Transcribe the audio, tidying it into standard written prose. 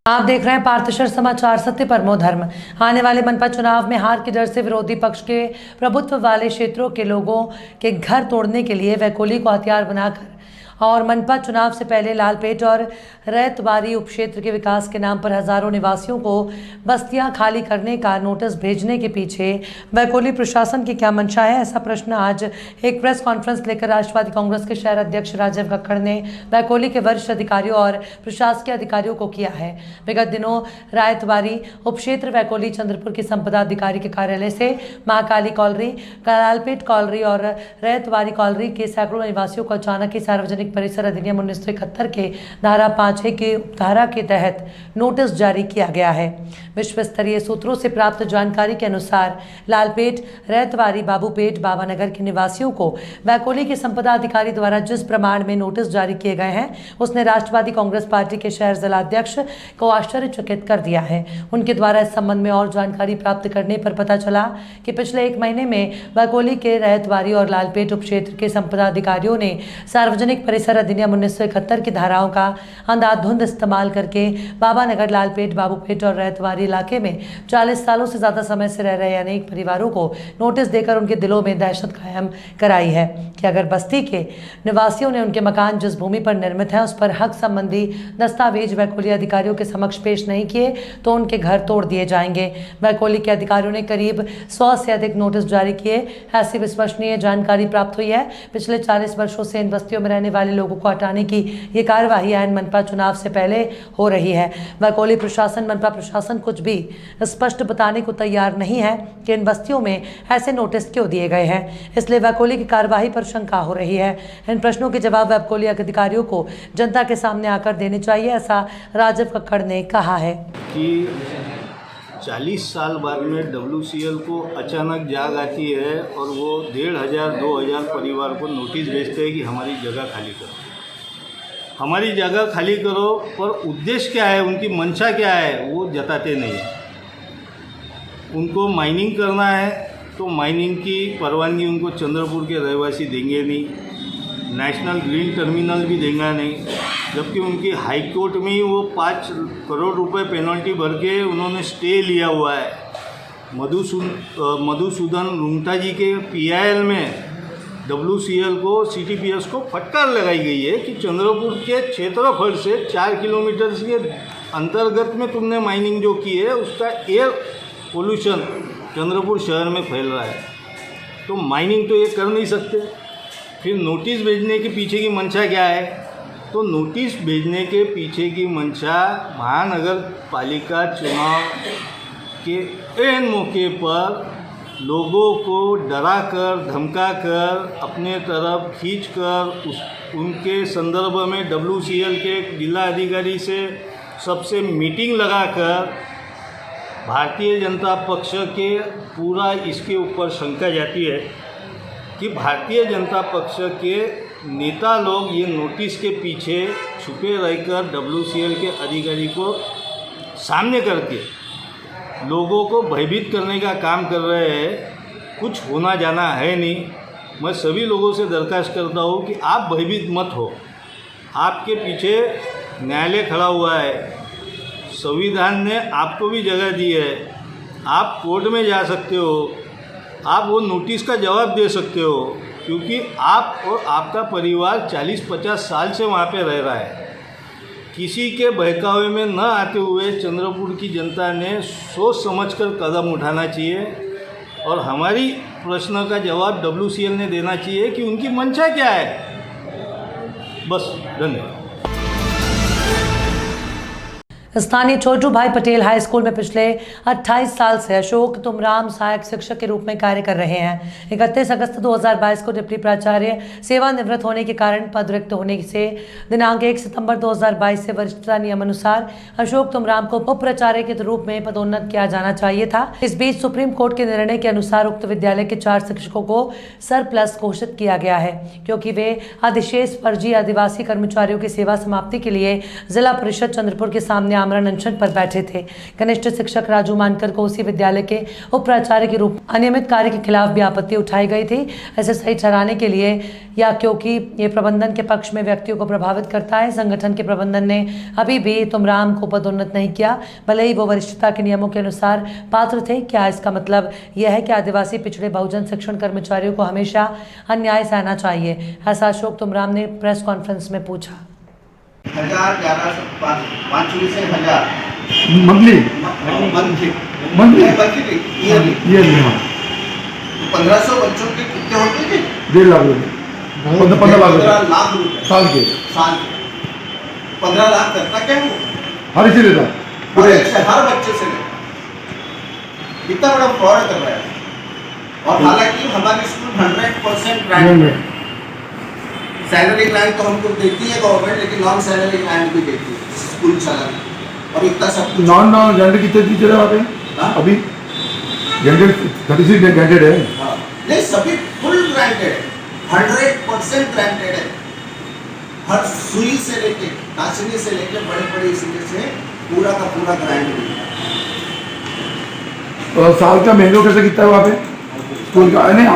आप देख रहे हैं पार्थशर समाचार, सत्य परमो धर्म। आने वाले मनपा चुनाव में हार के डर से विरोधी पक्ष के प्रभुत्व वाले क्षेत्रों के लोगों के घर तोड़ने के लिए वैकोली को हथियार बनाकर और मनपा चुनाव से पहले लालपेट और रैतबारी उपक्षेत्र के विकास के नाम पर हजारों निवासियों को बस्तियां खाली करने का नोटिस भेजने के पीछे वैकोली प्रशासन की क्या मंशा है, ऐसा प्रश्न आज एक प्रेस कॉन्फ्रेंस लेकर राष्ट्रवादी कांग्रेस के शहर अध्यक्ष राजीव कक्कड़ ने वैकोली के वरिष्ठ अधिकारियों और प्रशासकीय अधिकारियों को किया है। विगत दिनों रैतबारी उपक्षेत्र वैकोली चंद्रपुर की संपदा अधिकारी के कार्यालय से महाकाली कॉलोनी, लालपेट कॉलोनी और रैतबारी कॉलोनी के सैकड़ों निवासियों को अचानक ही सार्वजनिक परिसर अधिनियम 1971 के धारा 5A के उपधारा के तहत नोटिस जारी किया गया है। विश्व स्तरीय सूत्रों से प्राप्त जानकारी के अनुसार लालपेट, रैतवारी, बाबूपेट, बाबानगर के निवासियों को वैकोली के संपदा अधिकारी द्वारा जिस प्रमाण में नोटिस जारी किए गए हैं, उसने राष्ट्रवादी कांग्रेस पार्टी के शहर जिलाध्यक्ष को आश्चर्यचकित कर दिया है। उनके द्वारा इस संबंध में और जानकारी प्राप्त करने पर पता चला कि पिछले 1 महीने में वैकोली के रैतवारी और लालपेट उपक्षेत्र के संपदा अधिकारियों ने सार्वजनिक परिसर अधिनियम 1971 की धाराओं का अंधाधुंध इस्तेमाल करके बाबानगर, लालपेट, बाबूपेट और रैतवारी इलाके में 40 सालों से ज्यादा समय से रह रहे अनेक परिवारों को नोटिस देकर उनके दिलों में दहशत कायम कराई है कि अगर बस्ती के निवासियों ने उनके मकान जिस भूमि पर निर्मित है उस पर हक संबंधी दस्तावेज वैकोली अधिकारियों के समक्ष पेश नहीं किए तो उनके घर तोड़ दिए जाएंगे। वैकोली के अधिकारियों ने करीब 100 से अधिक नोटिस जारी किए। ऐसी विश्वसनीय जानकारी प्राप्त हुई है। पिछले 40 वर्षों से इन बस्तियों में रहने वाले लोगों को हटाने की ये कार्यवाही ऐन मनपा चुनाव से पहले हो रही है। वैकोली प्रशासन, मनपा प्रशासन कुछ भी स्पष्ट बताने को तैयार नहीं है कि इन बस्तियों में ऐसे नोटिस क्यों दिए गए हैं, इसलिए वैकोली की कार्यवाही पर शंका हो रही है। इन प्रश्नों के जवाब वैकोली अधिकारियों को जनता के सामने आकर देने चाहिए, ऐसा राजीव कक्कड़ ने कहा है कि 40 साल बाद में WCL को अचानक जाग आती है और वो 1500-2000 परिवार को नोटिस भेजते हैं कि हमारी जगह खाली करो, हमारी जगह खाली करो, पर उद्देश्य क्या है, उनकी मंशा क्या है, वो जताते नहीं हैं। उनको माइनिंग करना है तो माइनिंग की परवानगी उनको चंद्रपुर के रहवासी देंगे नहीं, नेशनल ग्रीन टर्मिनल भी देंगे नहीं, जबकि उनकी हाई कोर्ट में ही वो 5 करोड़ रुपए पेनल्टी भर के उन्होंने स्टे लिया हुआ है। मधुसूदन रुंगटा जी के PIL में WCL को, CTPS को फटकार लगाई गई है कि चंद्रपुर के क्षेत्रफल से 4 किलोमीटर के अंतर्गत में तुमने माइनिंग जो की है उसका एयर पोल्यूशन चंद्रपुर शहर में फैल रहा है, तो माइनिंग तो ये कर नहीं सकते। फिर नोटिस भेजने के पीछे की मंशा क्या है, तो नोटिस भेजने के पीछे की मंशा महानगर पालिका चुनाव के एन मौके पर लोगों को डरा कर, धमका कर, अपने तरफ खींच कर उनके संदर्भ में WCL के जिला अधिकारी से सबसे मीटिंग लगाकर भारतीय जनता पक्ष के पूरा इसके ऊपर शंका जाती है कि भारतीय जनता पक्ष के नेता लोग ये नोटिस के पीछे छुपे रहकर WCL के अधिकारी को सामने करके लोगों को भयभीत करने का काम कर रहे हैं। कुछ होना जाना है नहीं। मैं सभी लोगों से दरख्वास्त करता हूँ कि आप भयभीत मत हो। आपके पीछे न्यायालय खड़ा हुआ है, संविधान ने आपको भी जगह दी है, आप कोर्ट में जा सकते हो, आप वो नोटिस का जवाब दे सकते हो, क्योंकि आप और आपका परिवार 40-50 साल से वहाँ पे रह रहा है। किसी के बहकावे में न आते हुए चंद्रपुर की जनता ने सोच समझकर कदम उठाना चाहिए और हमारी प्रश्न का जवाब WCL ने देना चाहिए कि उनकी मंशा क्या है। बस, धन्यवाद। स्थानीय छोटू भाई पटेल हाई स्कूल में पिछले 28 साल से अशोक तुमराम सहायक शिक्षक के रूप में कार्य कर रहे हैं। 31 अगस्त 2022 को डिप्टी प्राचार्य सेवानिवृत्त होने के कारण पद रिक्त होने से दिनांक 1 सितंबर 2022 से वरिष्ठता नियम अनुसार अशोक तुमराम को उप प्राचार्य के रूप में पदोन्नत किया जाना चाहिए था। इस बीच सुप्रीम कोर्ट के निर्णय के अनुसार उक्त विद्यालय के 4 शिक्षकों को सरप्लस घोषित किया गया है, क्योंकि वे अधिशेष फर्जी आदिवासी कर्मचारियों की सेवा समाप्ति के लिए जिला परिषद चंद्रपुर के सामने आमरण अनशन पर बैठे थे। कनिष्ठ शिक्षक राजू मानकर को उसी विद्यालय के उप प्राचार्य के रूप में अनियमित कार्य के खिलाफ भी आपत्ति उठाई गई थी। ऐसे सही ठहराने के लिए या क्योंकि ये प्रबंधन के पक्ष में व्यक्तियों को प्रभावित करता है। संगठन के प्रबंधन ने अभी भी तुमराम को पदोन्नत नहीं किया, भले ही वो वरिष्ठता के नियमों के अनुसार पात्र थे। क्या इसका मतलब यह है कि आदिवासी पिछड़े बहुजन शिक्षण कर्मचारियों को हमेशा अन्याय सहना चाहिए? ऐसा अशोक तुमराम ने प्रेस कॉन्फ्रेंस में पूछा। 11,5 से 1000 मंथली ईयरली। हाँ, 1500 बच्चों के कितने होते थे? 1.5 लाख रुपये, 15 लाख 15 लाख रुपए साल के। 15 लाख करता क्या वो? हर इसी लेता हर बच्चे से लेता। कितना बड़ा फ्रॉड कर रहा है। और हालांकि हमारी स्कूल 100% ग्रांट, सैलरी ग्रांट तो हमको देती है गवर्नमेंट, लेकिन नॉन सैलरी ग्रांट भी देती है स्कूल चलाने। और इतना सब कुछ नॉन ग्रांटेड कितने टीचर है वहाँ पे? हाँ? अभी ग्रांटेड 36 ग्रांटेड है। हाँ, नहीं सभी फुल ग्रांटेड है, 100% ग्रांटेड है। हर सुई से लेके नाचनी से लेके बड़े बड़े इसलिए से पूरा का पूरा ग्रांट मिलता है। और साल का महीनों कैसे कितना है वहाँ पे स्कूल का? नहीं